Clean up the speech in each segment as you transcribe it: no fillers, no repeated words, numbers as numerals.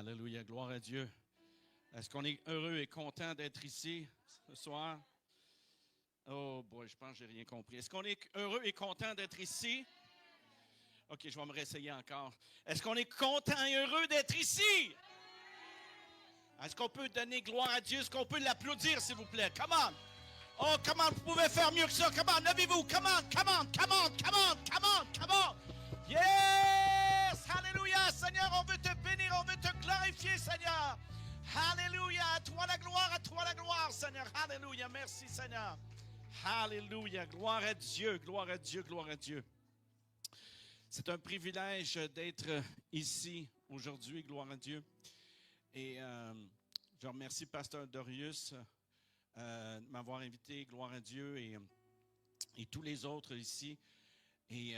Alléluia, gloire à Dieu. Est-ce qu'on est heureux et content d'être ici ce soir? Oh boy, je pense que je n'ai rien compris. Est-ce qu'on est heureux et content d'être ici? OK, je vais me réessayer encore. Est-ce qu'on est content et heureux d'être ici? Est-ce qu'on peut donner gloire à Dieu? Est-ce qu'on peut l'applaudir, s'il vous plaît? Come on! Oh, come on, vous pouvez faire mieux que ça. Come on, levez-vous. Come on, come on, come on, come on, come on, come on. Yes! Alléluia, Seigneur, on veut te bénir, on veut te glorifier, Seigneur. Alléluia, à toi la gloire, Seigneur. Alléluia, merci, Seigneur. Alléluia, gloire à Dieu, gloire à Dieu, gloire à Dieu. C'est un privilège d'être ici aujourd'hui, gloire à Dieu. Et je remercie Pasteur Dorius de m'avoir invité, gloire à Dieu, et tous les autres ici, et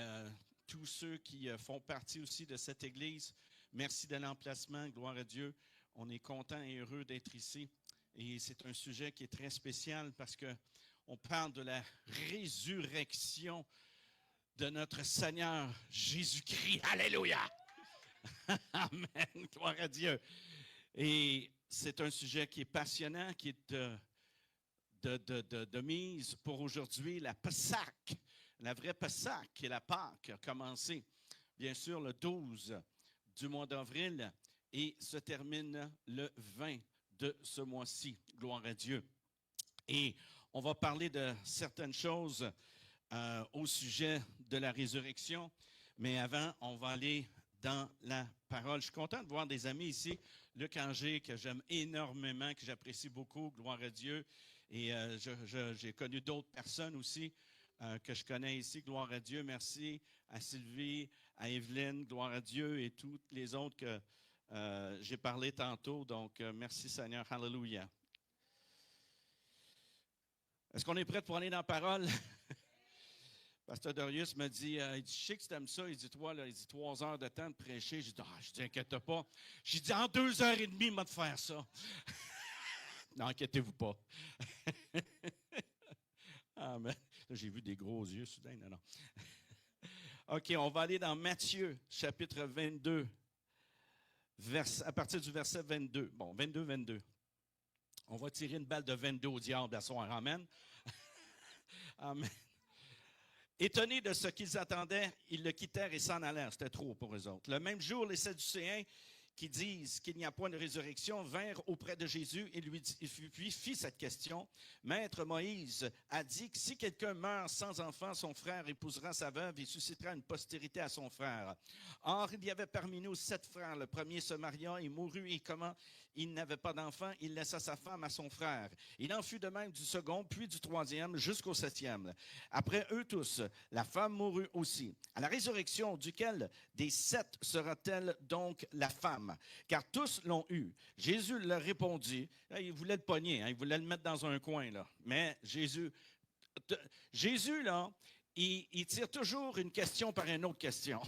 tous ceux qui font partie aussi de cette Église. Merci de l'emplacement, gloire à Dieu. On est content et heureux d'être ici. Et c'est un sujet qui est très spécial parce qu'on parle de la résurrection de notre Seigneur Jésus-Christ. Alléluia! Amen, gloire à Dieu. Et c'est un sujet qui est passionnant, qui est de mise pour aujourd'hui. La Pâque, la vraie Pâque, qui est la Pâque, a commencé, bien sûr, le 12 du mois d'avril et se termine le 20 de ce mois-ci. Gloire à Dieu. Et on va parler de certaines choses au sujet de la résurrection. Mais avant, on va aller dans la parole. Je suis content de voir des amis ici. Luc Anger, que j'aime énormément, que j'apprécie beaucoup, gloire à Dieu. Et j'ai connu d'autres personnes aussi que je connais ici, gloire à Dieu. Merci à Sylvie, à Evelyne, gloire à Dieu, et toutes les autres que j'ai parlé tantôt. Donc, merci Seigneur, hallelujah. Est-ce qu'on est prêt pour aller dans la parole? Pasteur Dorius me dit, il dit, je sais que tu aimes ça. Il dit, toi, là, il dit 3 heures de temps de prêcher. Je dis, inquiète pas. J'ai dit, en 2 heures et demie, il m'a de faire ça. Non, inquiétez-vous pas. Amen. Là, j'ai vu des gros yeux soudain. Non. OK, on va aller dans Matthieu, chapitre 22, à partir du verset 22. Bon, 22. On va tirer une balle de 22 au diable à soir. Amen. Amen. Étonnés de ce qu'ils attendaient, ils le quittèrent et s'en allèrent. C'était trop pour eux autres. Le même jour, les Sadducéens, qui disent qu'il n'y a point de résurrection, vinrent auprès de Jésus et lui fit cette question. Maître Moïse a dit que si quelqu'un meurt sans enfant, son frère épousera sa veuve et suscitera une postérité à son frère. Or, il y avait parmi nous 7 frères. Le premier se maria et mourut, et comment il n'avait pas d'enfant, il laissa sa femme à son frère. Il en fut de même du second, puis du troisième, jusqu'au 7e. Après eux tous, la femme mourut aussi. À la résurrection, duquel des 7 sera-t-elle donc la femme? Car tous l'ont eu. Jésus leur répondit. Il voulait le pogner, il voulait le mettre dans un coin, là. Mais Jésus, là, il tire toujours une question par une autre question.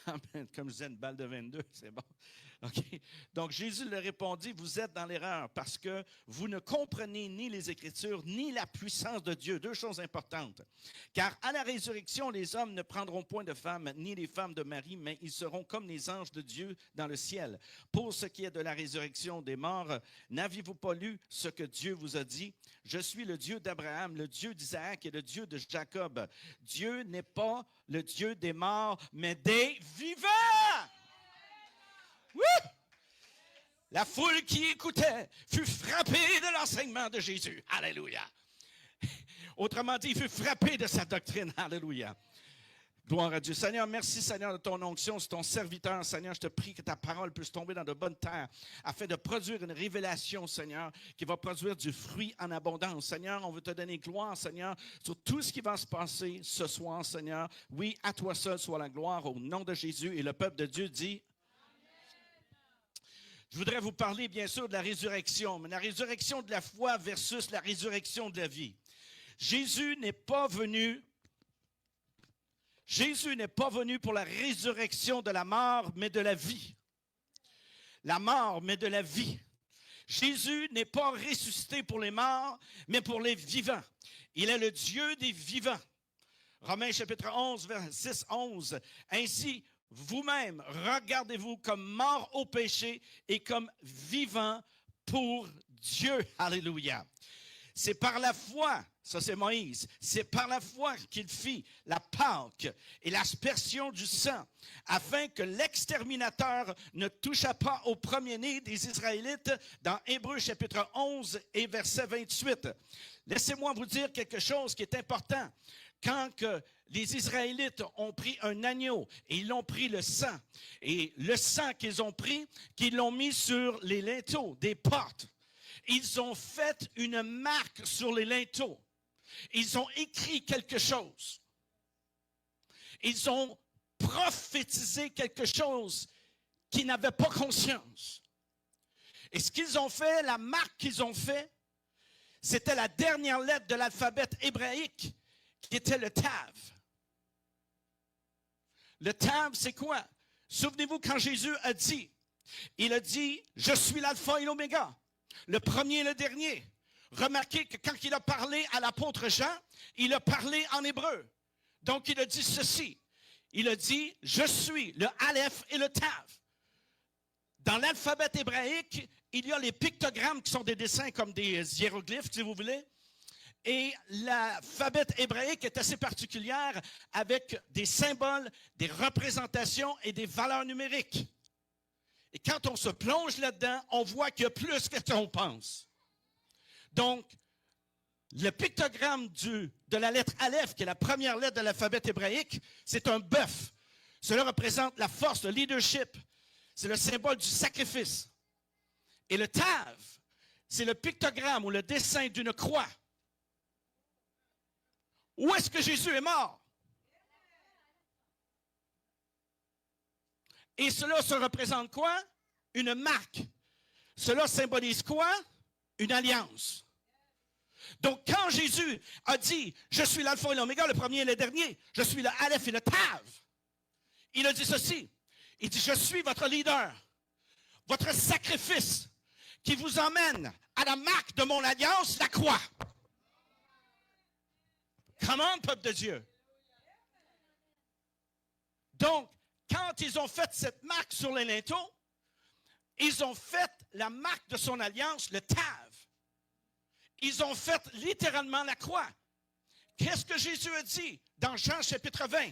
Amen. Comme je disais, une balle de 22, c'est bon. Okay. Donc, Jésus leur répondit, vous êtes dans l'erreur parce que vous ne comprenez ni les Écritures, ni la puissance de Dieu. 2 choses importantes. Car à la résurrection, les hommes ne prendront point de femmes, ni les femmes de mari, mais ils seront comme les anges de Dieu dans le ciel. Pour ce qui est de la résurrection des morts, n'aviez-vous pas lu ce que Dieu vous a dit? Je suis le Dieu d'Abraham, le Dieu d'Isaac et le Dieu de Jacob. Dieu n'est pas le Dieu des morts, mais des vivants! Woo! La foule qui écoutait fut frappée de l'enseignement de Jésus. Alléluia. Autrement dit, il fut frappé de sa doctrine. Alléluia. Gloire à Dieu. Seigneur, merci Seigneur de ton onction, c'est ton serviteur. Seigneur, je te prie que ta parole puisse tomber dans de bonnes terres afin de produire une révélation, Seigneur, qui va produire du fruit en abondance. Seigneur, on veut te donner gloire, Seigneur, sur tout ce qui va se passer ce soir, Seigneur. Oui, à toi seul soit la gloire au nom de Jésus. Et le peuple de Dieu dit... Je voudrais vous parler, bien sûr, de la résurrection, mais la résurrection de la foi versus la résurrection de la vie. Jésus n'est pas venu pour la résurrection de la mort, mais de la vie. La mort, mais de la vie. Jésus n'est pas ressuscité pour les morts, mais pour les vivants. Il est le Dieu des vivants. Romains chapitre 11, verset 6, 11. Ainsi, vous-même, regardez-vous comme mort au péché et comme vivant pour Dieu. Alléluia. C'est par la foi, ça c'est Moïse, c'est par la foi qu'il fit la Pâque et l'aspersion du sang, afin que l'exterminateur ne touchât pas au premier-né des Israélites, dans Hébreux chapitre 11 et verset 28. Laissez-moi vous dire quelque chose qui est important. Quand que les Israélites ont pris un agneau et ils ont pris le sang, et le sang qu'ils ont pris, qu'ils l'ont mis sur les linteaux des portes, ils ont fait une marque sur les linteaux. Ils ont écrit quelque chose. Ils ont prophétisé quelque chose qu'ils n'avaient pas conscience. Et ce qu'ils ont fait, la marque qu'ils ont fait, c'était la dernière lettre de l'alphabet hébraïque, qui était le Tav. Le Tav, c'est quoi? Souvenez-vous quand Jésus a dit, il a dit, je suis l'alpha et l'oméga, le premier et le dernier. Remarquez que quand il a parlé à l'apôtre Jean, il a parlé en hébreu. Donc il a dit ceci, il a dit, je suis le Aleph et le Tav. Dans l'alphabet hébraïque, il y a les pictogrammes qui sont des dessins comme des hiéroglyphes, si vous voulez. Et l'alphabet hébraïque est assez particulière avec des symboles, des représentations et des valeurs numériques. Et quand on se plonge là-dedans, on voit qu'il y a plus que ce qu'on pense. Donc, le pictogramme de la lettre Aleph, qui est la première lettre de l'alphabet hébraïque, c'est un bœuf. Cela représente la force, le leadership. C'est le symbole du sacrifice. Et le Tav, c'est le pictogramme ou le dessin d'une croix. Où est-ce que Jésus est mort? Et cela se représente quoi? Une marque. Cela symbolise quoi? Une alliance. Donc, quand Jésus a dit, je suis l'alpha et l'oméga, le premier et le dernier, je suis le Aleph et le Tav, il a dit ceci. Il dit, je suis votre leader, votre sacrifice qui vous emmène à la marque de mon alliance, la croix. Comment, peuple de Dieu? Donc, quand ils ont fait cette marque sur les linteaux, ils ont fait la marque de son alliance, le Tav. Ils ont fait littéralement la croix. Qu'est-ce que Jésus a dit dans Jean chapitre 20?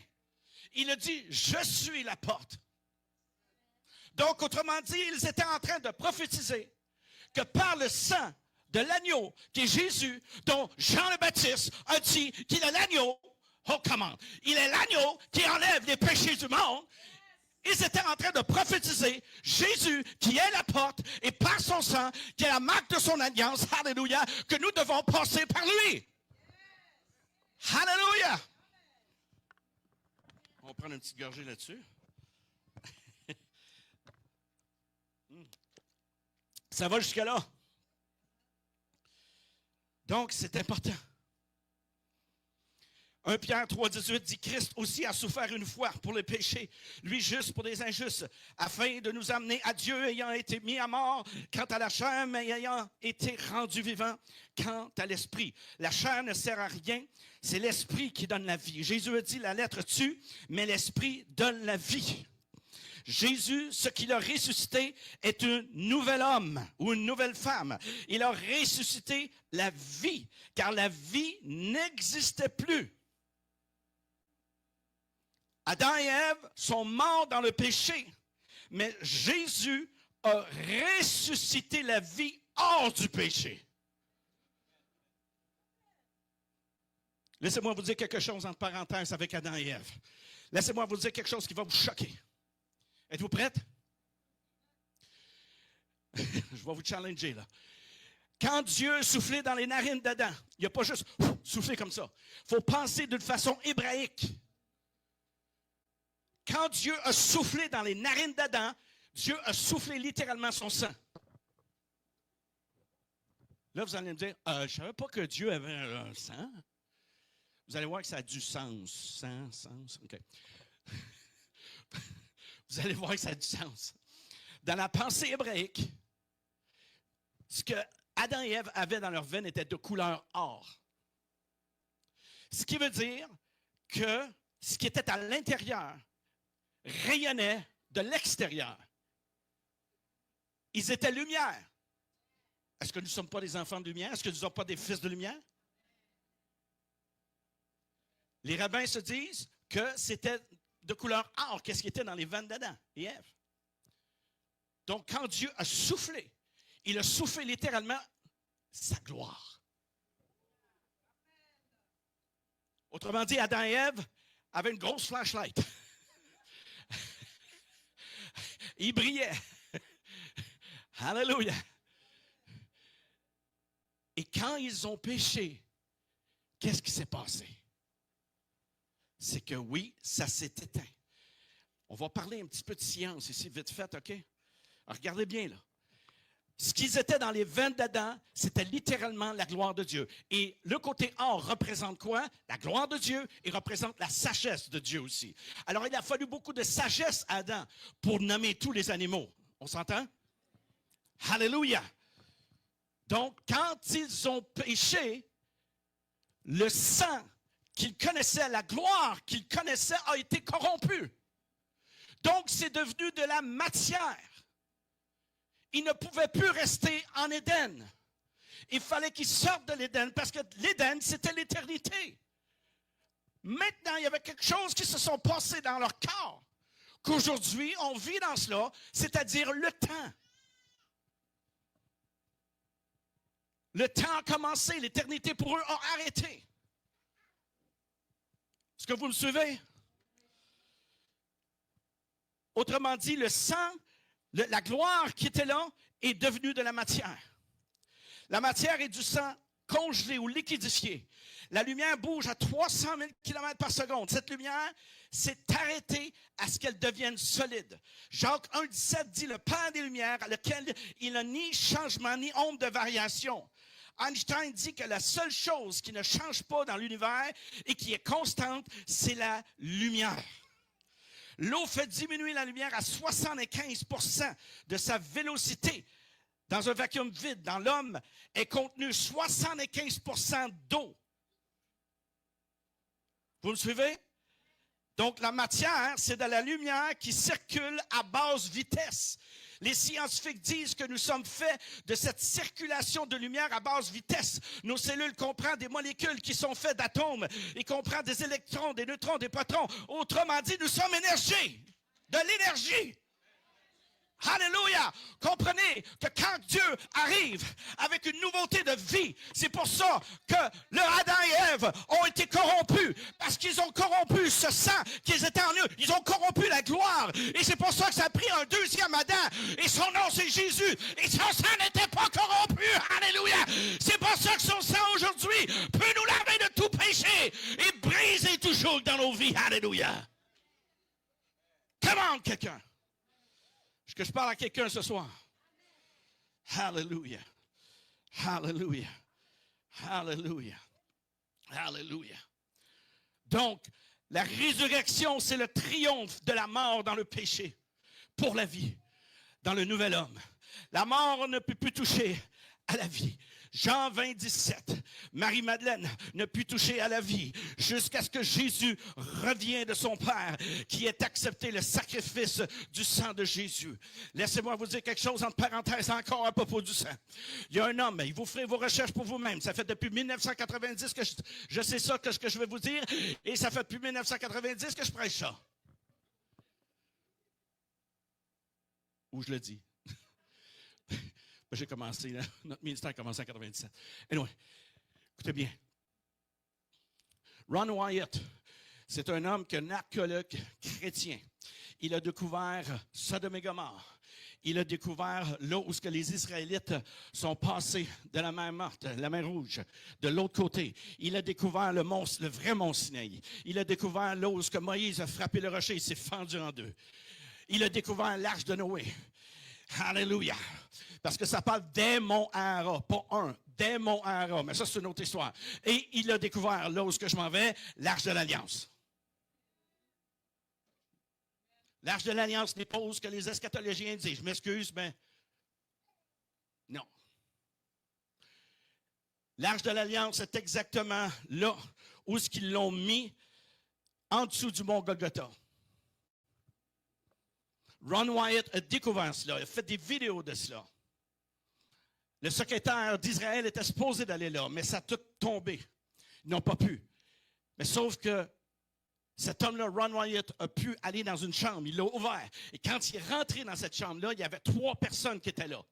Il a dit, je suis la porte. Donc, autrement dit, ils étaient en train de prophétiser que par le sang de l'agneau, qui est Jésus, dont Jean le Baptiste a dit qu'il est l'agneau, oh comment, il est l'agneau qui enlève les péchés du monde. Ils étaient en train de prophétiser Jésus qui est la porte et par son sang, qui est la marque de son alliance, alléluia, que nous devons passer par lui. Alléluia. On va prendre une petite gorgée là-dessus. Ça va jusque-là. Donc, c'est important. 1 Pierre 3, 18 dit, Christ aussi a souffert une fois pour les péchés, lui juste pour les injustes, afin de nous amener à Dieu, ayant été mis à mort quant à la chair, mais ayant été rendu vivant quant à l'esprit. La chair ne sert à rien, c'est l'esprit qui donne la vie. Jésus a dit, la lettre tue, mais l'esprit donne la vie. Jésus, ce qu'il a ressuscité est un nouvel homme ou une nouvelle femme. Il a ressuscité la vie, car la vie n'existait plus. Adam et Ève sont morts dans le péché, mais Jésus a ressuscité la vie hors du péché. Laissez-moi vous dire quelque chose entre parenthèses avec Adam et Ève. Laissez-moi vous dire quelque chose qui va vous choquer. Êtes-vous prête? Je vais vous challenger là. Quand Dieu a soufflé dans les narines d'Adam, il n'a pas juste soufflé comme ça. Il faut penser d'une façon hébraïque. Quand Dieu a soufflé dans les narines d'Adam, Dieu a soufflé littéralement son sang. Là, vous allez me dire, je ne savais pas que Dieu avait un sang. Vous allez voir que ça a du sens. Sens, OK. Vous allez voir que ça a du sens. Dans la pensée hébraïque, ce que Adam et Ève avaient dans leur veine était de couleur or. Ce qui veut dire que ce qui était à l'intérieur rayonnaient de l'extérieur. Ils étaient lumière. Est-ce que nous ne sommes pas des enfants de lumière? Est-ce que nous ne sommes pas des fils de lumière? Les rabbins se disent que c'était de couleur or, qu'est-ce qui était dans les veines d'Adam et Ève. Donc, quand Dieu a soufflé, il a soufflé littéralement sa gloire. Autrement dit, Adam et Ève avaient une grosse flashlight. Ils brillaient. Alléluia. Et quand ils ont péché, qu'est-ce qui s'est passé? C'est que oui, ça s'est éteint. On va parler un petit peu de science ici, vite fait, OK? Alors, regardez bien, là. Ce qu'ils étaient dans les veines d'Adam, c'était littéralement la gloire de Dieu. Et le côté or représente quoi? La gloire de Dieu et représente la sagesse de Dieu aussi. Alors, il a fallu beaucoup de sagesse à Adam pour nommer tous les animaux. On s'entend? Alléluia! Donc, quand ils ont péché, le sang qu'ils connaissaient, la gloire qu'ils connaissaient a été corrompue. Donc, c'est devenu de la matière. Ils ne pouvaient plus rester en Éden. Il fallait qu'ils sortent de l'Éden parce que l'Éden, c'était l'éternité. Maintenant, il y avait quelque chose qui se sont passés dans leur corps, qu'aujourd'hui, on vit dans cela, c'est-à-dire le temps. Le temps a commencé, l'éternité pour eux a arrêté. Est-ce que vous me suivez? Autrement dit, le sang, la gloire qui était là est devenue de la matière. La matière est du sang congelé ou liquidifié. La lumière bouge à 300 000 km par seconde. Cette lumière s'est arrêtée à ce qu'elle devienne solide. Jacques 1,17 dit le Père des Lumières, à lequel il n'a ni changement ni ombre de variation. Einstein dit que la seule chose qui ne change pas dans l'univers et qui est constante, c'est la lumière. L'eau fait diminuer la lumière à 75% de sa vélocité. Dans un vacuum vide, dans l'homme, est contenu 75% d'eau. Vous me suivez? Donc, la matière, c'est de la lumière qui circule à basse vitesse. Les scientifiques disent que nous sommes faits de cette circulation de lumière à basse vitesse. Nos cellules comprennent des molécules qui sont faites d'atomes. Ils comprennent des électrons, des neutrons, des protons. Autrement dit, nous sommes énergie, de l'énergie. Alléluia! Comprenez que quand Dieu arrive avec une nouveauté de vie, c'est pour ça que le Adam et Ève ont été corrompus, parce qu'ils ont corrompu ce sang qu'ils étaient en eux. Ils ont corrompu la gloire. Et c'est pour ça que ça a pris un deuxième Adam. Et son nom, c'est Jésus. Et son sang n'était pas corrompu. Alléluia! C'est pour ça que son sang aujourd'hui peut nous laver de tout péché et briser tout joug dans nos vies. Alléluia! Comment quelqu'un? Est-ce que je parle à quelqu'un ce soir? Hallelujah. Hallelujah. Hallelujah. Hallelujah. Donc, la résurrection, c'est le triomphe de la mort dans le péché pour la vie, dans le nouvel homme. La mort ne peut plus toucher à la vie. Jean 20, 17, Marie-Madeleine ne put toucher à la vie jusqu'à ce que Jésus revienne de son Père, qui ait accepté le sacrifice du sang de Jésus. Laissez-moi vous dire quelque chose entre parenthèses encore à propos du sang. Il y a un homme, vous ferez vos recherches pour vous-même. Ça fait depuis 1990 que je sais ça, que ce que je vais vous dire, et ça fait depuis 1990 que je prêche ça. Ou je le dis. J'ai commencé, là, notre ministère a commencé en 97. Anyway, écoutez bien. Ron Wyatt, c'est un homme qui est un archéologue chrétien. Il a découvert Sodome et Gomorrhe. Il a découvert là où les Israélites sont passés de la mer Morte, la mer Rouge, de l'autre côté. Il a découvert le vrai mont Sinaï. Il a découvert là où Moïse a frappé le rocher, il s'est fendu en deux. Il a découvert l'arche de Noé. Alléluia. Parce que ça parle des monts Ara, pas un, des monts Ara. Mais ça, c'est une autre histoire. Et il a découvert, là où je m'en vais, l'arche de l'Alliance. L'arche de l'Alliance n'est pas ce que les eschatologiens disent. Je m'excuse, mais non. L'arche de l'Alliance est exactement là où ils l'ont mis en dessous du mont Golgotha. Ron Wyatt a découvert cela, il a fait des vidéos de cela. Le secrétaire d'Israël était supposé d'aller là, mais ça a tout tombé. Ils n'ont pas pu. Mais sauf que cet homme-là, Ron Wyatt, a pu aller dans une chambre. Il l'a ouvert. Et quand il est rentré dans cette chambre-là, il y avait 3 personnes qui étaient là.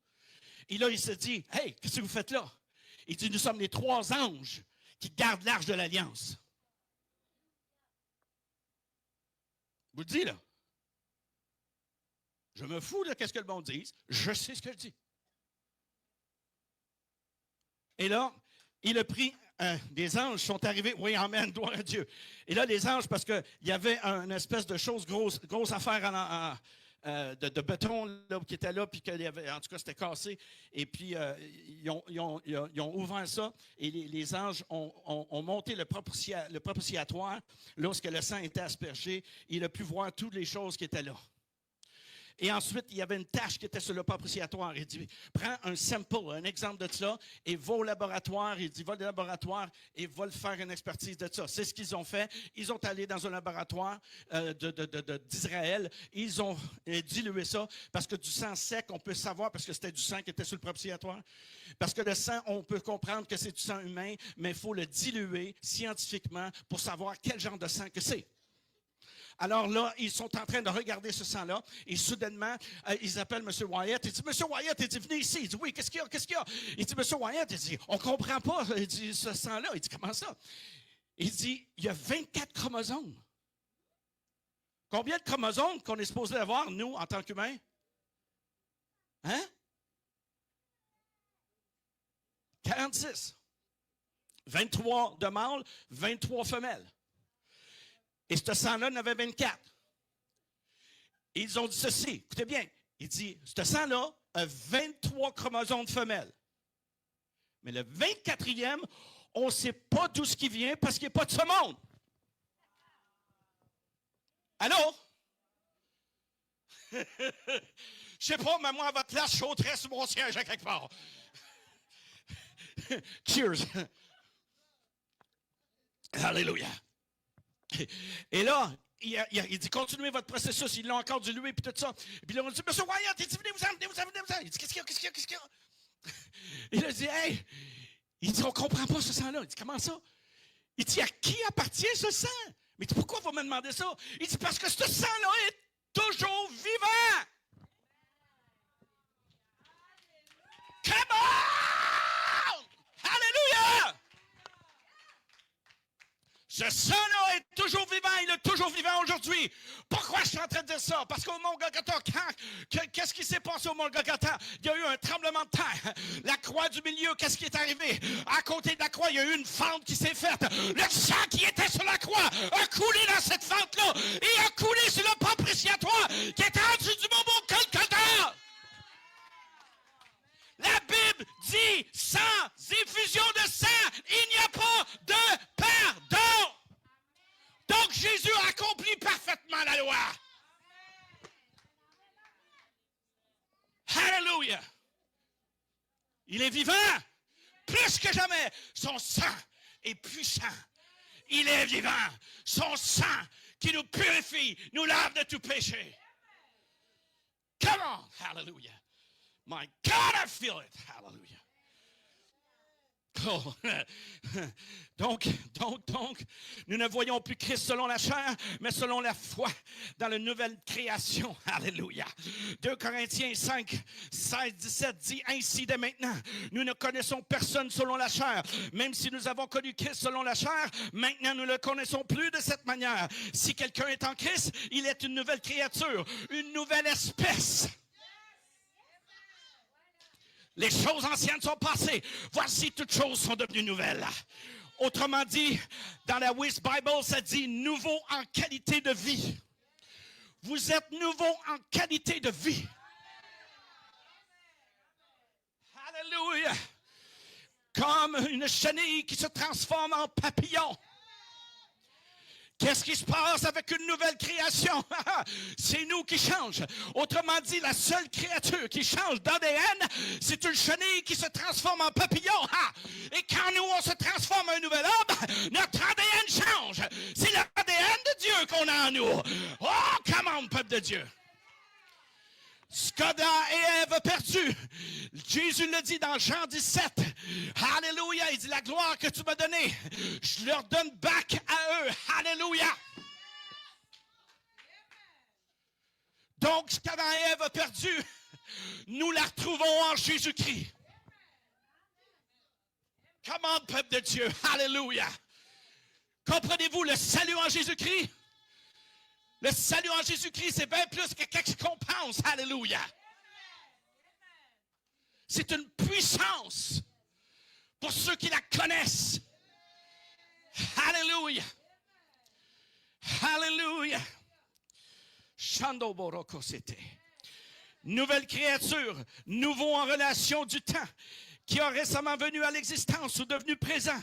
Et là, il se dit, « Hey, qu'est-ce que vous faites là? » Il dit, « Nous sommes les 3 anges qui gardent l'arche de l'Alliance. » Vous le dites, là. Je me fous de ce que le monde dit. Je sais ce que je dis. Et là, il a pris, des anges sont arrivés. Oui, amen, gloire à Dieu. Et là, les anges, parce qu'il y avait une espèce de chose, grosse affaire de béton là, qui était là, puis en tout cas, c'était cassé. Et puis, ils ont ouvert ça, et les anges ont monté le propitiatoire. Lorsque le sang était aspergé, il a pu voir toutes les choses qui étaient là. Et ensuite, il y avait une tâche qui était sur le propitiatoire. Il dit, prends un sample, un exemple de ça, et va au laboratoire. Il dit, va au laboratoire et va le faire une expertise de ça. C'est ce qu'ils ont fait. Ils ont allé dans un laboratoire d'Israël. Ils ont dilué ça parce que du sang sec, on peut savoir, parce que c'était du sang qui était sur le propitiatoire. Parce que le sang, on peut comprendre que c'est du sang humain, mais il faut le diluer scientifiquement pour savoir quel genre de sang que c'est. Alors là, ils sont en train de regarder ce sang-là, et soudainement, ils appellent M. Wyatt. Il dit, M. Wyatt, il dit, venez ici. Il dit, oui, qu'est-ce qu'il y a? Il dit, M. Wyatt, il dit, on ne comprend pas, il dit, ce sang-là. Il dit, comment ça? Il dit, il y a 24 chromosomes. Combien de chromosomes qu'on est supposé avoir, nous, en tant qu'humains? Hein? 46. 23 de mâles, 23 femelles. Et ce sang-là en avait 24. Et ils ont dit ceci, écoutez bien, il dit, ce sang-là a 23 chromosomes femelles. Mais le 24e, on ne sait pas d'où ce qui vient parce qu'il n'est pas de ce monde. Allô? Je ne sais pas, mais moi, à votre place, je sauterais sur mon siège à quelque part. Cheers. Alléluia. Et là, il dit, continuez votre processus. Ils l'ont encore dilué, puis tout ça. Et puis là, on dit, M. Wyatt, il dit, venez-vous-en. Il dit, qu'est-ce qu'il y a? Il a dit, hey, il dit, on ne comprend pas ce sang-là. Il dit, comment ça? Il dit, à qui appartient ce sang? Mais pourquoi vous me demandez ça? Il dit, parce que ce sang-là est toujours vivant. Come on! Alléluia! Ce sang-là est toujours vivant, il est toujours vivant aujourd'hui. Pourquoi je suis en train de dire ça? Parce qu'au Mont Golgotha, qu'est-ce qui s'est passé au Mont Golgotha? Il y a eu un tremblement de terre. La croix du milieu, qu'est-ce qui est arrivé? À côté de la croix, il y a eu une fente qui s'est faite. Le sang qui était sur la croix a coulé dans cette fente-là et a coulé sur le propitiatoire qui était en dessous du Mont Golgotha. La Bible dit, sans effusion de sang, il n'y a pas de pardon. Donc Jésus accomplit parfaitement la loi. Alléluia. Il est vivant, plus que jamais. Son sang est puissant. Il est vivant. Son sang qui nous purifie, nous lave de tout péché. Come on. Hallelujah. My God, I feel it. Hallelujah. Oh. Donc, nous ne voyons plus Christ selon la chair, mais selon la foi dans la nouvelle création. Alléluia. 2 Corinthiens 5, 16, 17 dit, ainsi dès maintenant, nous ne connaissons personne selon la chair. Même si nous avons connu Christ selon la chair, maintenant nous ne le connaissons plus de cette manière. Si quelqu'un est en Christ, il est une nouvelle créature, une nouvelle espèce. Les choses anciennes sont passées. Voici, toutes choses sont devenues nouvelles. Autrement dit, dans la Wisd Bible, ça dit nouveau en qualité de vie. Vous êtes nouveau en qualité de vie. Alléluia. Comme une chenille qui se transforme en papillon. Qu'est-ce qui se passe avec une nouvelle création? C'est nous qui changeons. Autrement dit, la seule créature qui change d'ADN, c'est une chenille qui se transforme en papillon. Et quand nous, on se transforme en un nouvel homme, notre ADN change. C'est l'ADN de Dieu qu'on a en nous. Oh, come on, peuple de Dieu. Ce qu'Adam et Ève ont perdu, Jésus le dit dans Jean 17. Alléluia, il dit la gloire que tu m'as donnée, je leur donne back à eux. Alléluia. Donc, ce qu'Adam et Ève ont perdu, nous la retrouvons en Jésus-Christ. Comment, peuple de Dieu? Alléluia. Comprenez-vous le salut en Jésus-Christ? Le salut en Jésus-Christ, c'est bien plus que quelque qu'on pense. Alléluia. C'est une puissance pour ceux qui la connaissent. Alléluia. Alléluia. Shando Boroko c'était. Nouvelle créature, nouveau en relation du temps, qui a récemment venu à l'existence ou devenu présent.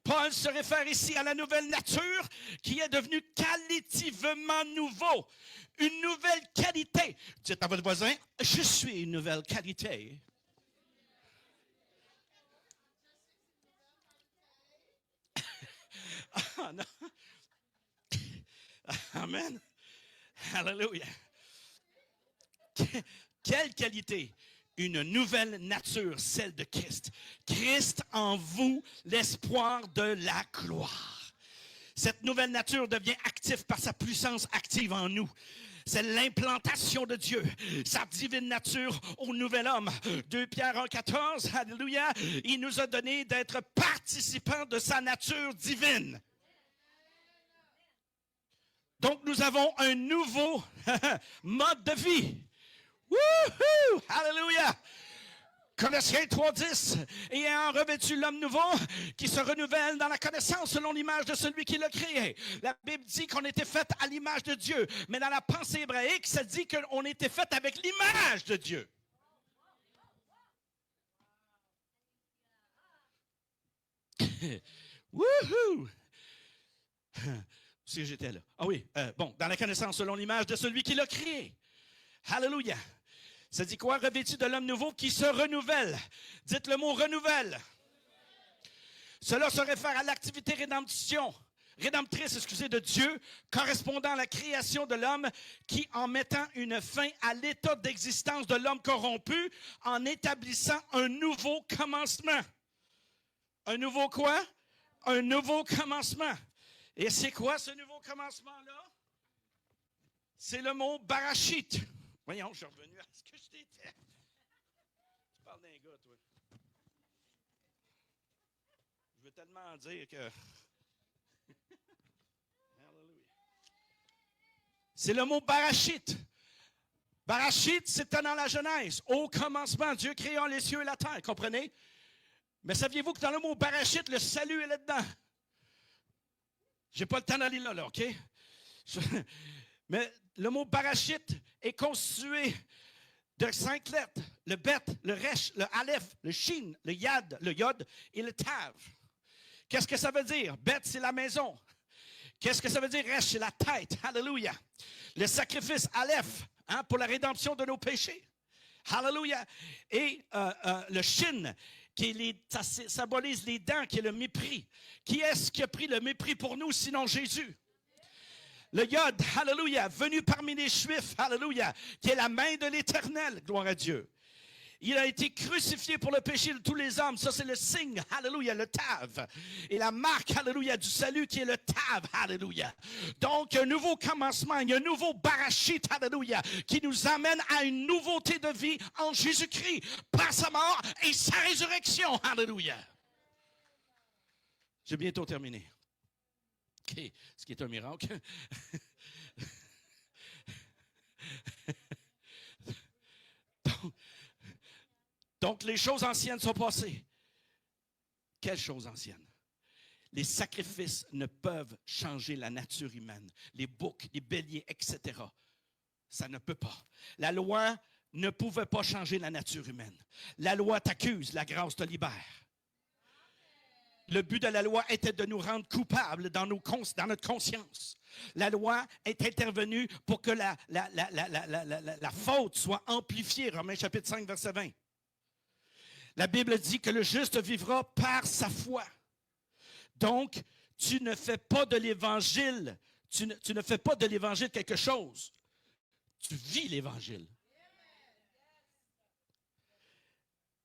Paul se réfère ici à la nouvelle nature qui est devenue qualitativement nouveau. Une nouvelle qualité. Dites à votre voisin, je suis une nouvelle qualité. Ah, non. Amen. Alléluia. Quelle qualité? Une nouvelle nature, celle de Christ. Christ en vous, l'espoir de la gloire. Cette nouvelle nature devient active par sa puissance active en nous. C'est l'implantation de Dieu, sa divine nature au nouvel homme. 2 Pierre 1,14, alléluia, il nous a donné d'être participants de sa nature divine. Donc nous avons un nouveau mode de vie. Wouhou! Alléluia! Colossiens 3,10, ayant revêtu l'homme nouveau qui se renouvelle dans la connaissance selon l'image de celui qui l'a créé. La Bible dit qu'on était fait à l'image de Dieu, mais dans la pensée hébraïque, ça dit qu'on était fait avec l'image de Dieu. Wouhou! Si j'étais là. Ah oui, bon, dans la connaissance selon l'image de celui qui l'a créé. Alléluia. Ça dit quoi? Revêtu de l'homme nouveau qui se renouvelle. Dites le mot renouvelle. Cela se réfère à l'activité rédemptrice de Dieu, correspondant à la création de l'homme qui, en mettant une fin à l'état d'existence de l'homme corrompu, en établissant un nouveau commencement. Un nouveau quoi? Un nouveau commencement. Et c'est quoi ce nouveau commencement-là? C'est le mot Barachit. Voyons, je suis revenu à ce que je t'étais. Tu parles d'un gars, toi. Je veux tellement dire que... Alléluia. C'est le mot Barachit. Barachit, c'était dans la Genèse. Au commencement, Dieu créant les cieux et la terre, comprenez? Mais saviez-vous que dans le mot Barachit, le salut est là-dedans? Je n'ai pas le temps d'aller là, OK? Mais le mot Barachit est constitué de 5 lettres. Le Bet, le Resh, le Aleph, le Shin, le Yad, le Yod et le Tav. Qu'est-ce que ça veut dire? Bet, c'est la maison. Qu'est-ce que ça veut dire? Resh, c'est la tête. Alléluia. Le sacrifice Aleph, pour la rédemption de nos péchés. Alléluia. Et le Shin, ça symbolise les dents, qui est le mépris. Qui est-ce qui a pris le mépris pour nous, sinon Jésus? Le Yod, alléluia, venu parmi les Juifs, alléluia, qui est la main de l'Éternel, gloire à Dieu. Il a été crucifié pour le péché de tous les hommes. Ça, c'est le signe, alléluia, le Tav. Et la marque, alléluia, du salut qui est le Tav, alléluia. Donc, un nouveau commencement, il y a un nouveau Barachit, alléluia, qui nous amène à une nouveauté de vie en Jésus-Christ, par sa mort et sa résurrection, alléluia. J'ai bientôt terminé. Okay. Ce qui est un miracle. Donc, les choses anciennes sont passées. Quelles choses anciennes? Les sacrifices ne peuvent changer la nature humaine. Les boucs, les béliers, etc. Ça ne peut pas. La loi ne pouvait pas changer la nature humaine. La loi t'accuse, la grâce te libère. Le but de la loi était de nous rendre coupables dans notre conscience. La loi est intervenue pour que la faute soit amplifiée. Romains chapitre 5, verset 20. La Bible dit que le juste vivra par sa foi. Donc, tu ne fais pas de l'Évangile, tu ne fais pas de l'Évangile quelque chose. Tu vis l'Évangile.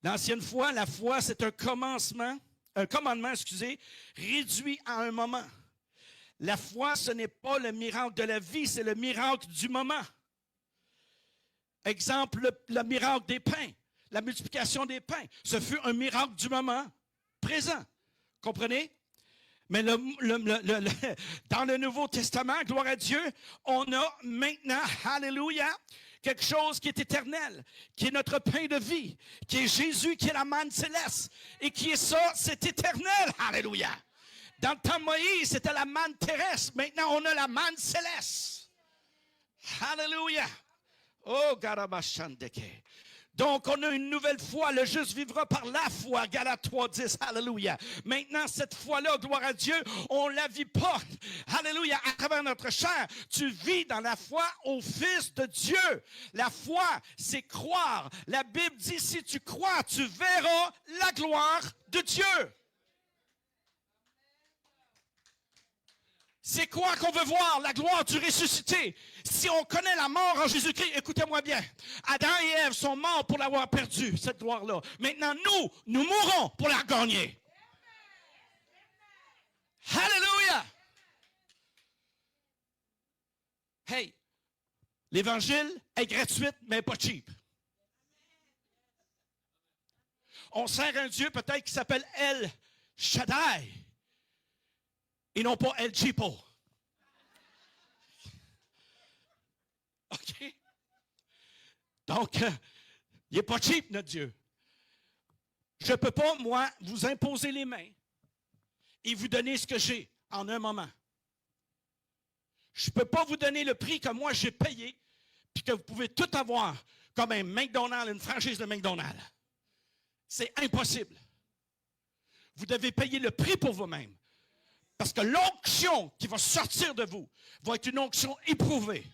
L'ancienne foi, la foi, c'est un commandement, réduit à un moment. La foi, ce n'est pas le miracle de la vie, c'est le miracle du moment. Exemple, le miracle des pains, la multiplication des pains. Ce fut un miracle du moment présent. Comprenez? Mais dans le Nouveau Testament, gloire à Dieu, on a maintenant, alléluia, quelque chose qui est éternel, qui est notre pain de vie, qui est Jésus, qui est la manne céleste. Et qui est ça, c'est éternel, alléluia. Dans le temps de Moïse, c'était la manne terrestre. Maintenant, on a la manne céleste. Alléluia. Oh, Garabashandeke. Donc, on a une nouvelle foi. Le juste vivra par la foi. Galates 3:10. Alléluia. Maintenant, cette foi-là, gloire à Dieu, on ne la vit pas. Alléluia. À travers notre chair, tu vis dans la foi au Fils de Dieu. La foi, c'est croire. La Bible dit, si tu crois, tu verras la gloire de Dieu. C'est quoi qu'on veut voir? La gloire du ressuscité. Si on connaît la mort en Jésus-Christ, écoutez-moi bien. Adam et Ève sont morts pour l'avoir perdu, cette gloire-là. Maintenant, nous mourrons pour la gagner. Alléluia! Hey, l'évangile est gratuit, mais pas cheap. On sert un Dieu peut-être qui s'appelle El Shaddai. Et non pas El Chipo. OK? Donc, il n'est pas cheap, notre Dieu. Je ne peux pas, moi, vous imposer les mains et vous donner ce que j'ai en un moment. Je ne peux pas vous donner le prix que moi j'ai payé puis que vous pouvez tout avoir comme un McDonald's, une franchise de McDonald's. C'est impossible. Vous devez payer le prix pour vous-même. Parce que l'onction qui va sortir de vous va être une onction éprouvée.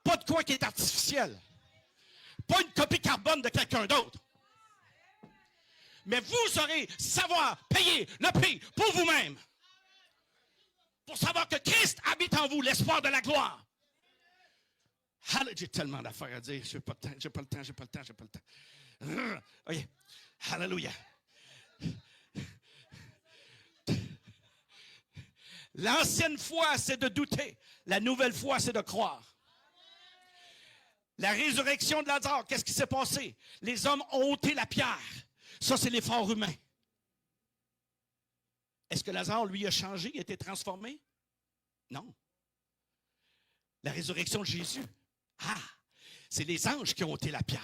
Pas de quoi qui est artificiel. Pas une copie carbone de quelqu'un d'autre. Mais vous aurez savoir payer le prix pour vous-même. Pour savoir que Christ habite en vous, l'espoir de la gloire. J'ai tellement d'affaires à dire. J'ai pas le temps. OK. Alléluia. L'ancienne foi, c'est de douter. La nouvelle foi, c'est de croire. La résurrection de Lazare, qu'est-ce qui s'est passé? Les hommes ont ôté la pierre. Ça, c'est l'effort humain. Est-ce que Lazare, lui, a changé, a été transformé? Non. La résurrection de Jésus, c'est les anges qui ont ôté la pierre.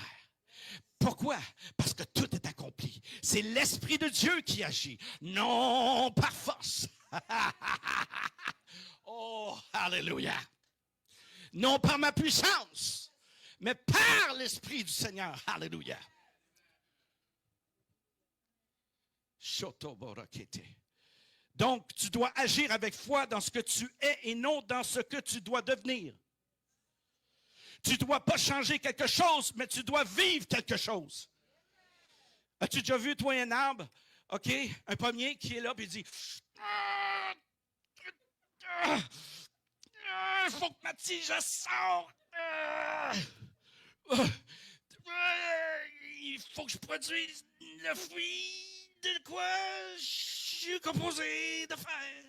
Pourquoi? Parce que tout est accompli. C'est l'Esprit de Dieu qui agit, non par force. Oh, alléluia. Non par ma puissance, mais par l'Esprit du Seigneur. Alléluia. Donc, tu dois agir avec foi dans ce que tu es et non dans ce que tu dois devenir. Tu ne dois pas changer quelque chose, mais tu dois vivre quelque chose. As-tu déjà vu, toi, un arbre, OK, un pommier qui est là et il dit il faut que ma tige sorte. Il faut que je produise le fruit de quoi je suis composé de faire.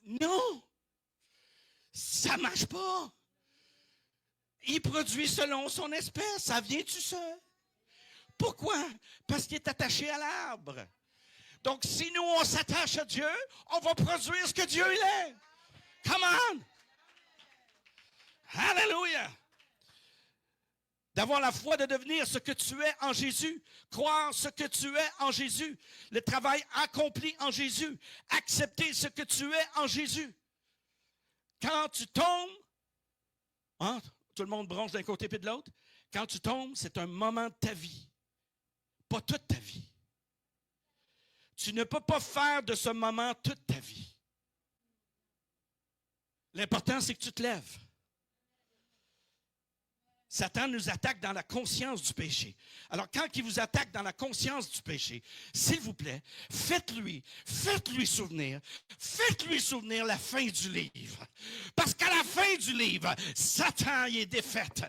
Non, ça ne marche pas. Il produit selon son espèce. Ça vient tout seul. Pourquoi? Parce qu'il est attaché à l'arbre. Donc, si nous, on s'attache à Dieu, on va produire ce que Dieu il est. Come on! Alléluia! D'avoir la foi de devenir ce que tu es en Jésus. Croire ce que tu es en Jésus. Le travail accompli en Jésus. Accepter ce que tu es en Jésus. Quand tu tombes, tout le monde bronche d'un côté et de l'autre. Quand tu tombes, c'est un moment de ta vie. Pas toute ta vie. Tu ne peux pas faire de ce moment toute ta vie. L'important, c'est que tu te lèves. Satan nous attaque dans la conscience du péché. Alors, quand il vous attaque dans la conscience du péché, s'il vous plaît, faites-lui souvenir la fin du livre. Parce qu'à qu'à la fin du livre, Satan y est défaite.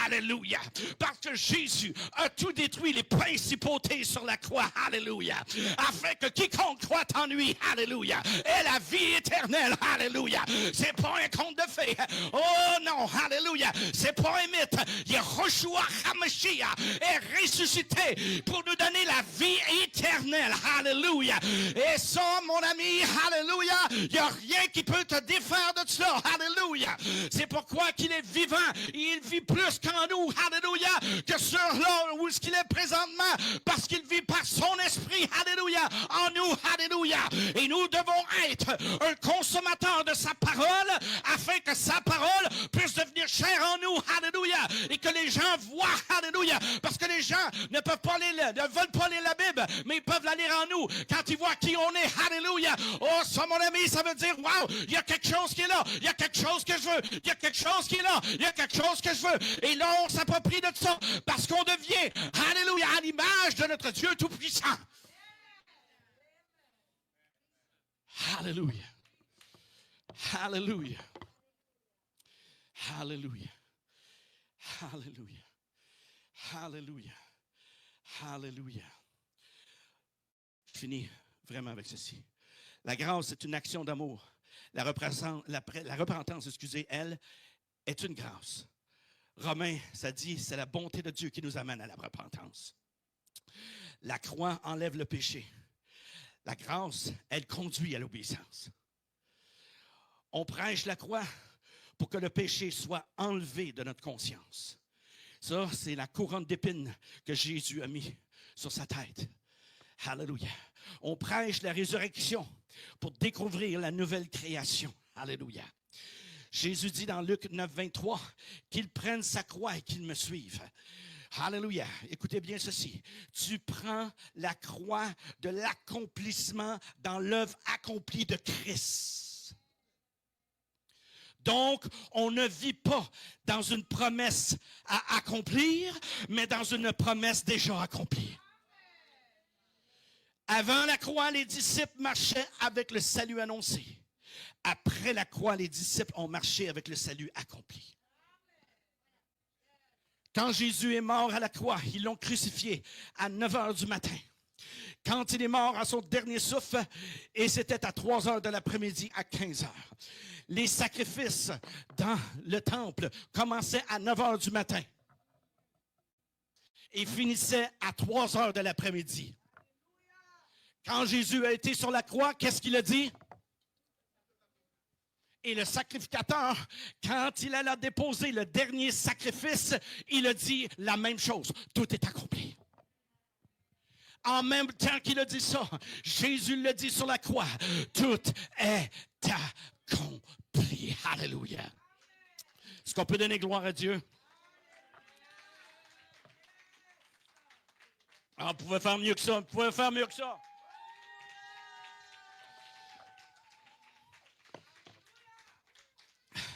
Alléluia. Parce que Jésus a tout détruit, les principautés sur la croix. Alléluia. Afin que quiconque croit en lui, alléluia, ait la vie éternelle. Alléluia. C'est pas un conte de fées. Oh non, alléluia. C'est pas un mythe. Yeshua HaMashiach est ressuscité pour nous donner la vie éternelle. Alléluia. Et ça, mon ami, alléluia, il n'y a rien qui peut te défaire de cela. Alléluia. C'est pourquoi qu'il est vivant. Il vit plus qu'en nous. Alléluia. Que sur là où il est présentement. Parce qu'il vit par son esprit. Alléluia. En nous. Alléluia. Et nous devons être un consommateur de sa parole afin que sa parole puisse devenir chère en nous. Alléluia. Et que les gens voient. Alléluia. Parce que les gens ne peuvent pas ne veulent pas lire la Bible, mais ils peuvent la lire en nous. Quand ils voient qui on est. Alléluia. Oh, ça, mon ami, ça veut dire, wow, il y a quelque chose qui est là. Il y a quelque chose que je veux. Il y a quelque chose qui est là. Il y a quelque chose que je veux. Et là, on s'approprie de ça parce qu'on devient, alléluia, à l'image de notre Dieu Tout-Puissant. Alléluia. Alléluia. Alléluia. Alléluia. Alléluia. Alléluia. Je finis vraiment avec ceci. La grâce est une action d'amour. La repentance, elle, est une grâce. Romains, ça dit, c'est la bonté de Dieu qui nous amène à la repentance. La croix enlève le péché. La grâce, elle conduit à l'obéissance. On prêche la croix pour que le péché soit enlevé de notre conscience. Ça, c'est la couronne d'épines que Jésus a mis sur sa tête. Alléluia. On prêche la résurrection pour découvrir la nouvelle création. Alléluia. Jésus dit dans Luc 9, 23 qu'il prenne sa croix et qu'il me suive. Alléluia. Écoutez bien ceci. Tu prends la croix de l'accomplissement dans l'œuvre accomplie de Christ. Donc, on ne vit pas dans une promesse à accomplir, mais dans une promesse déjà accomplie. Avant la croix, les disciples marchaient avec le salut annoncé. Après la croix, les disciples ont marché avec le salut accompli. Quand Jésus est mort à la croix, ils l'ont crucifié à 9 heures du matin. Quand il est mort à son dernier souffle, et c'était à 3 heures de l'après-midi, à 15 heures. Les sacrifices dans le temple commençaient à 9 heures du matin et finissaient à 3 heures de l'après-midi. Quand Jésus a été sur la croix, qu'est-ce qu'il a dit? Et le sacrificateur, quand il alla déposer le dernier sacrifice, il a dit la même chose. Tout est accompli. En même temps qu'il a dit ça, Jésus l'a dit sur la croix. Tout est accompli. Alléluia. Est-ce qu'on peut donner gloire à Dieu? Ah, on pouvait faire mieux que ça. On pouvait faire mieux que ça.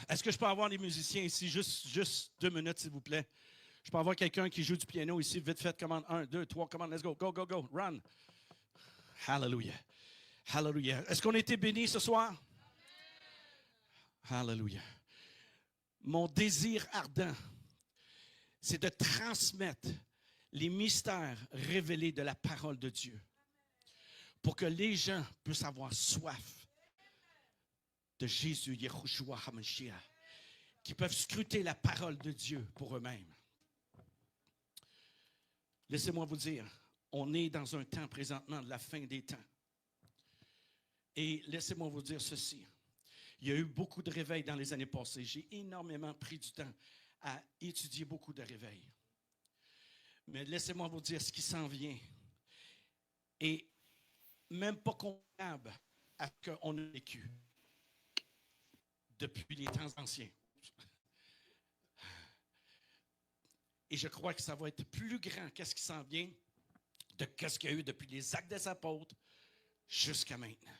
Est-ce que je peux avoir des musiciens ici? Juste 2 minutes, s'il vous plaît. Je peux avoir quelqu'un qui joue du piano ici. Vite fait, commande 1, 2, 3, commande, let's go, go, go, go, run. Hallelujah. Hallelujah. Est-ce qu'on a été bénis ce soir? Hallelujah. Mon désir ardent, c'est de transmettre les mystères révélés de la parole de Dieu pour que les gens puissent avoir soif de Jésus, Yeshua HaMashiach, qui peuvent scruter la parole de Dieu pour eux-mêmes. Laissez-moi vous dire, on est dans un temps présentement de la fin des temps. Et laissez-moi vous dire ceci. Il y a eu beaucoup de réveils dans les années passées. J'ai énormément pris du temps à étudier beaucoup de réveils. Mais laissez-moi vous dire ce qui s'en vient. Et même pas comparable à ce qu'on a vécu depuis les temps anciens. Et je crois que ça va être plus grand qu'est-ce qui s'en vient de qu'est-ce qu'il y a eu depuis les actes des apôtres jusqu'à maintenant.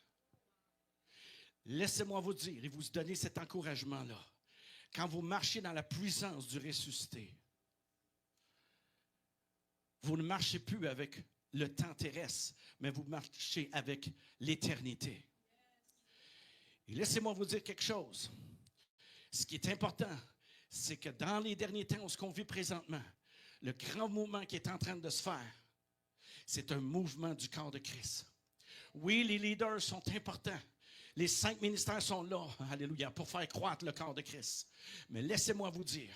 Laissez-moi vous dire et vous donner cet encouragement-là. Quand vous marchez dans la puissance du ressuscité, vous ne marchez plus avec le temps terrestre, mais vous marchez avec l'éternité. Et laissez-moi vous dire quelque chose. ce qui est important, c'est que dans les derniers temps, ce qu'on vit présentement, le grand mouvement qui est en train de se faire, c'est un mouvement du corps de Christ. Oui, les leaders sont importants. Les 5 ministères sont là, alléluia, pour faire croître le corps de Christ. Mais laissez-moi vous dire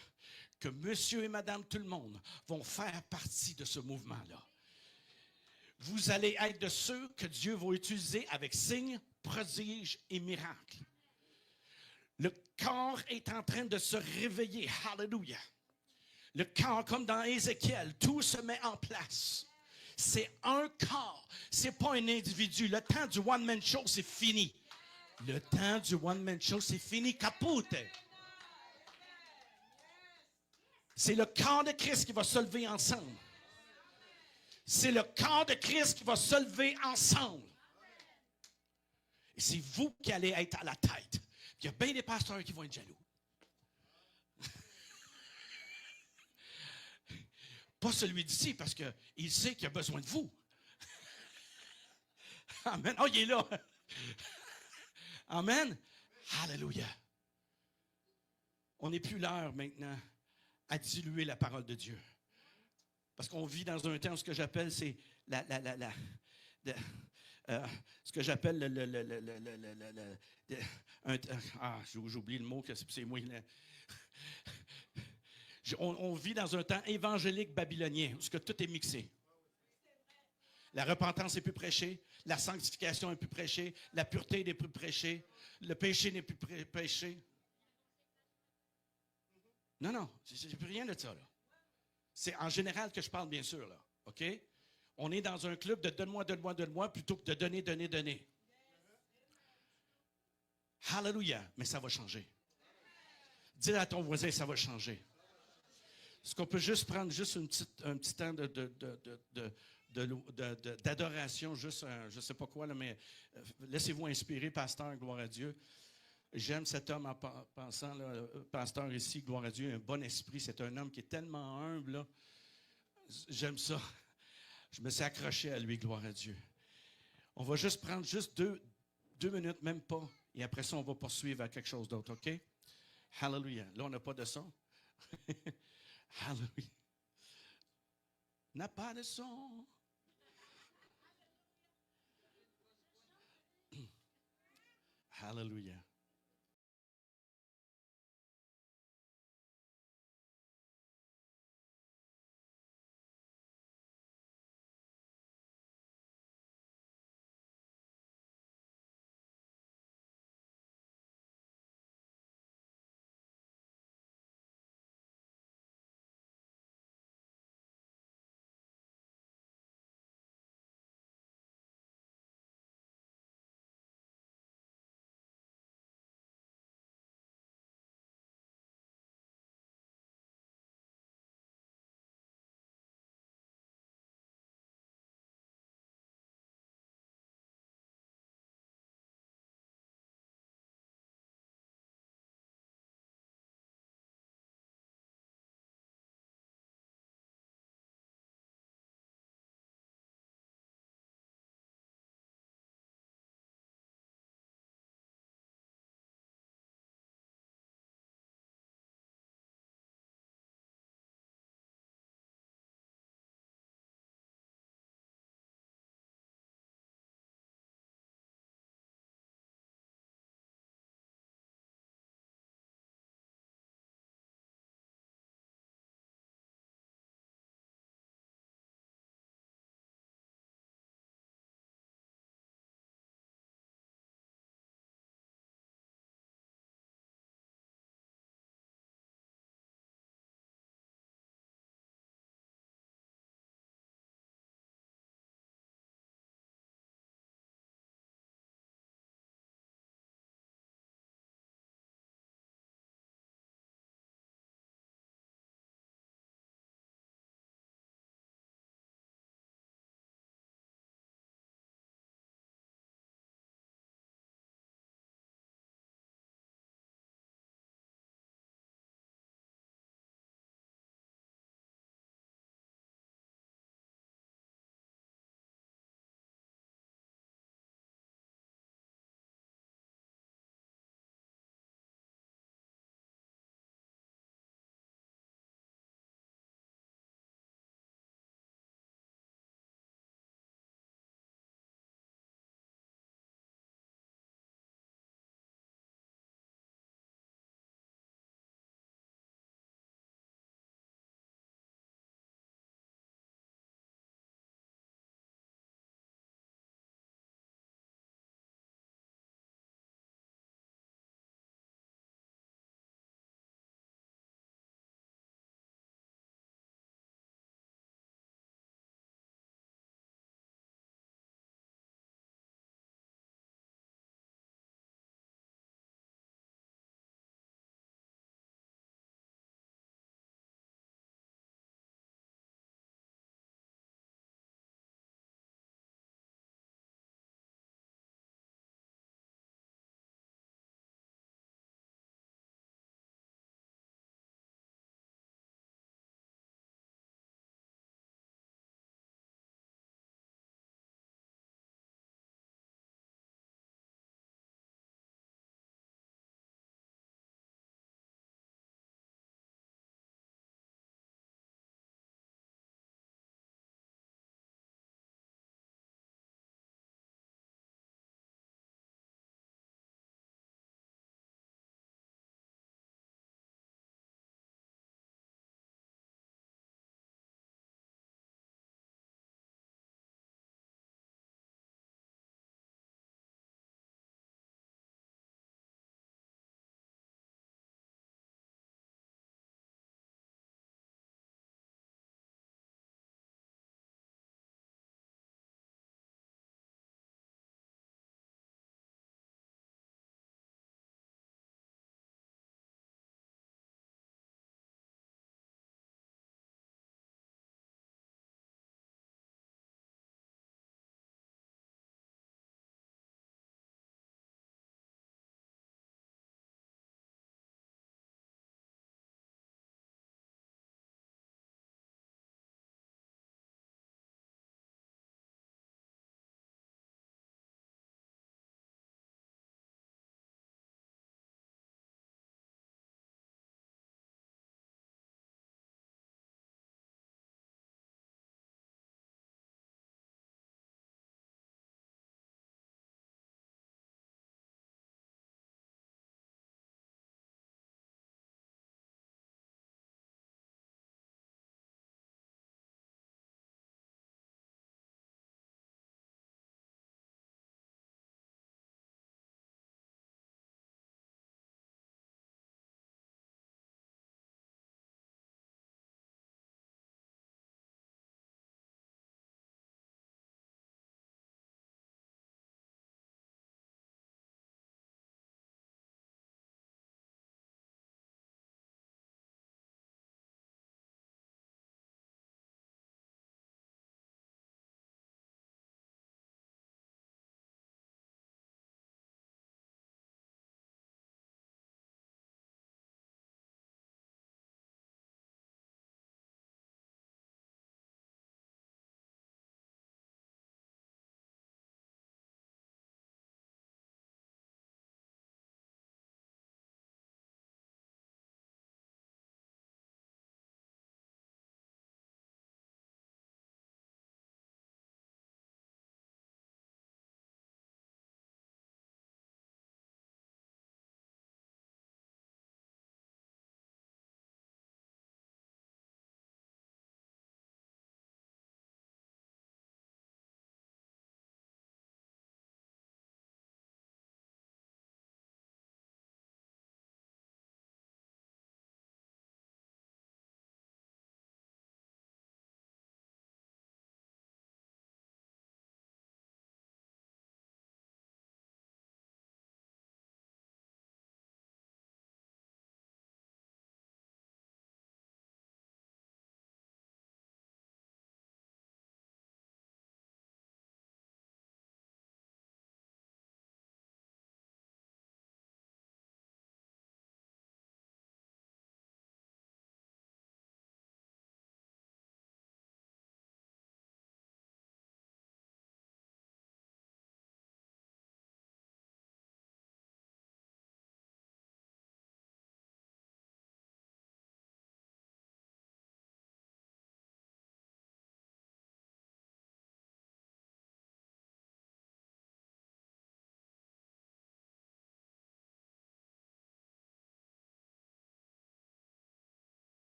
que monsieur et madame tout le monde vont faire partie de ce mouvement-là. Vous allez être de ceux que Dieu va utiliser avec signes, prodiges et miracles. Le corps est en train de se réveiller. Alléluia. Le corps, comme dans Ézéchiel, tout se met en place. C'est un corps. Ce n'est pas un individu. Le temps du one-man show, c'est fini. Le temps du one-man show, c'est fini. Capote. C'est le corps de Christ qui va se lever ensemble. C'est le corps de Christ qui va se lever ensemble. Et c'est vous qui allez être à la tête. Il y a bien des pasteurs qui vont être jaloux. Pas celui d'ici, parce qu'il sait qu'il a besoin de vous. Amen. Oh, il est là. Amen. Alléluia. On n'est plus l'heure maintenant à diluer la parole de Dieu. Parce qu'on vit dans un temps où ce que j'appelle, c'est ce que j'appelle j'oublie le mot, c'est moi. On vit dans un temps évangélique babylonien, où tout est mixé. La repentance n'est plus prêchée, la sanctification n'est plus prêchée, la pureté n'est plus prêchée, le péché n'est plus prêché. Non, c'est plus rien de ça, là. C'est en général que je parle, bien sûr, là. OK? On est dans un club de donne-moi, plutôt que de donner. Hallelujah. Mais ça va changer. Dis à ton voisin, ça va changer. Est-ce qu'on peut juste prendre juste un petit temps d'adoration, juste, je ne sais pas quoi, là, mais laissez-vous inspirer, pasteur, gloire à Dieu. J'aime cet homme en pensant, là, pasteur ici, gloire à Dieu, un bon esprit. C'est un homme qui est tellement humble, là. J'aime ça. Je me suis accroché à lui, gloire à Dieu. On va juste prendre juste deux minutes, même pas, et après ça, on va poursuivre à quelque chose d'autre, OK? Hallelujah. Là, on n'a pas de son. Hallelujah. N'a pas de son. Hallelujah.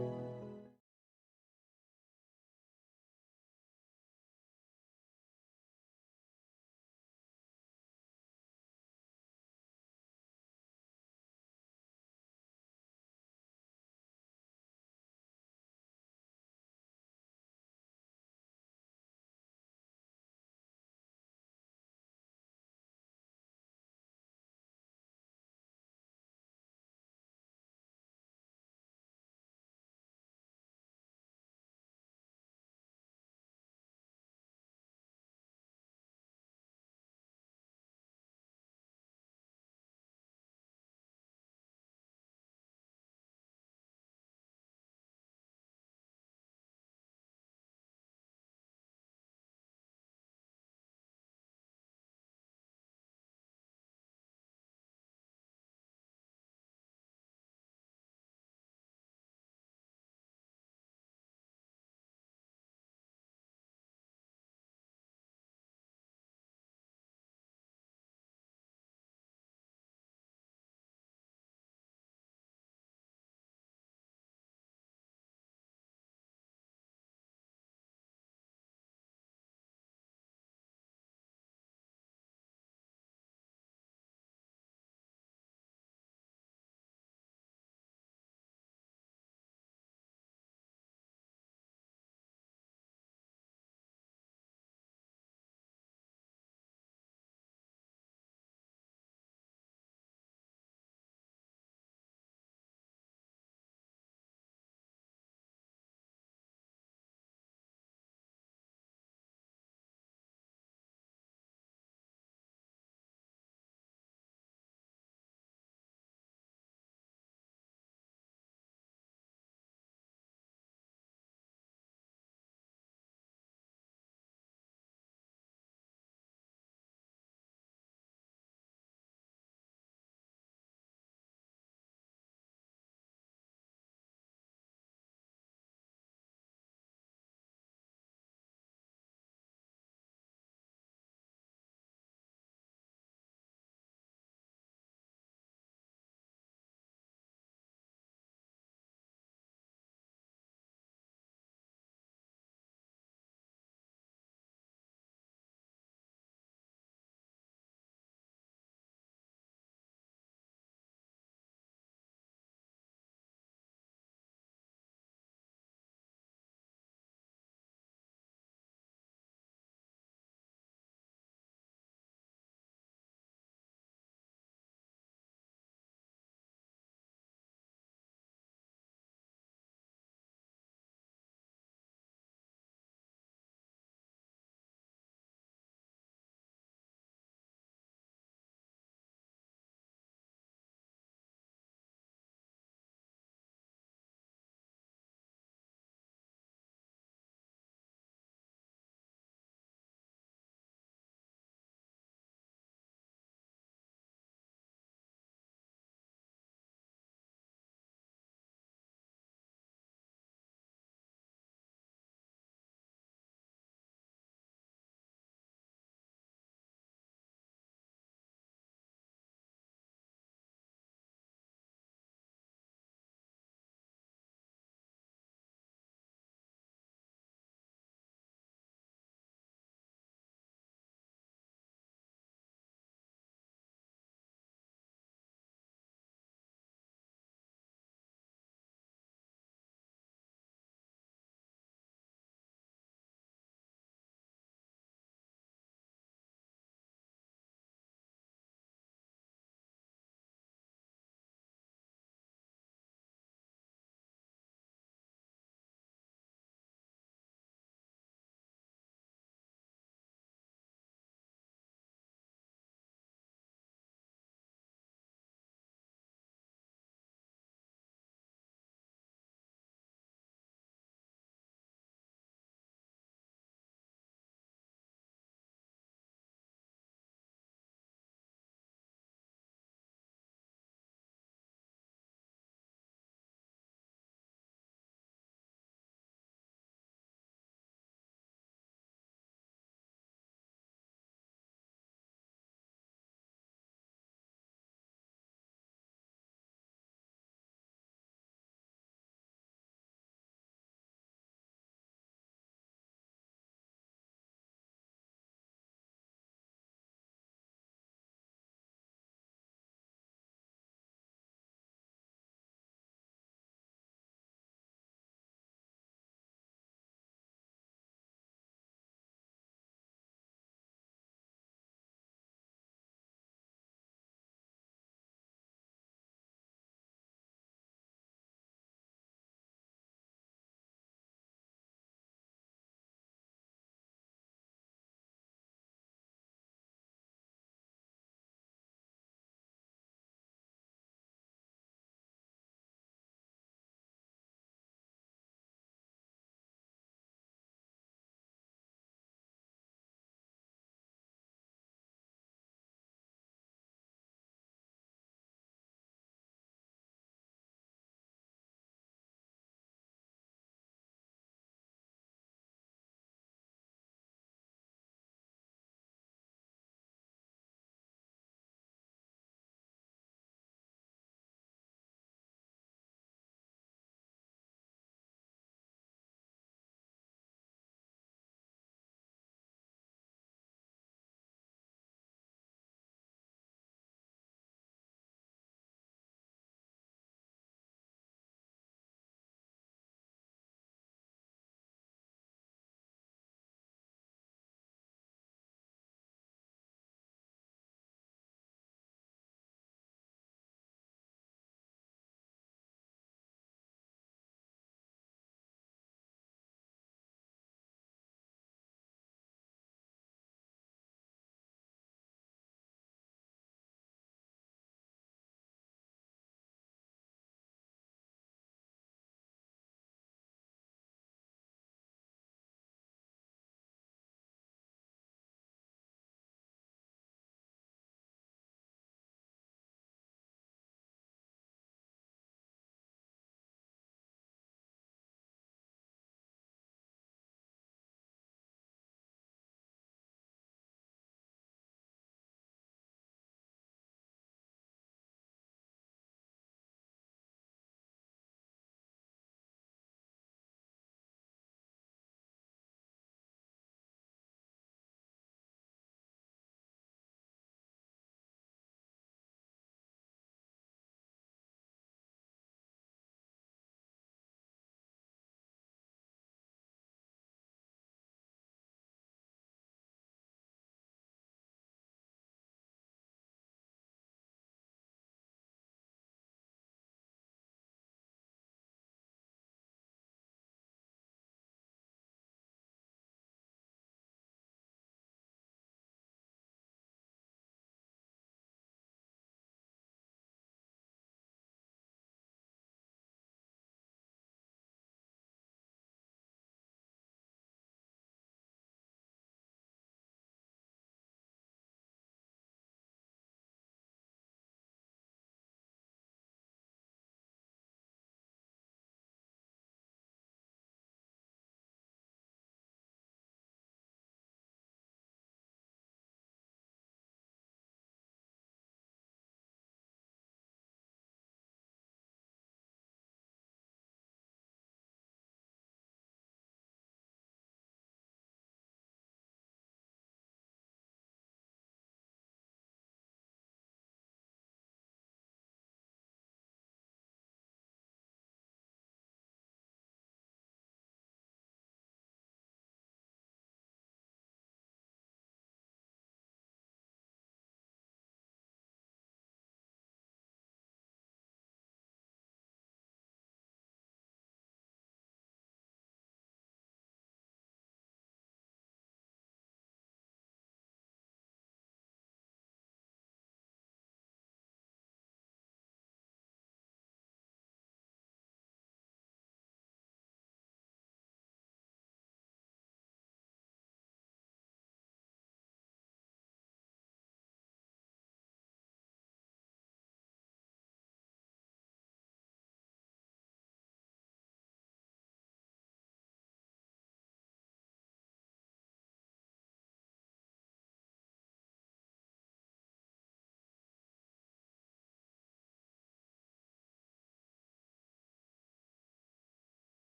Amen.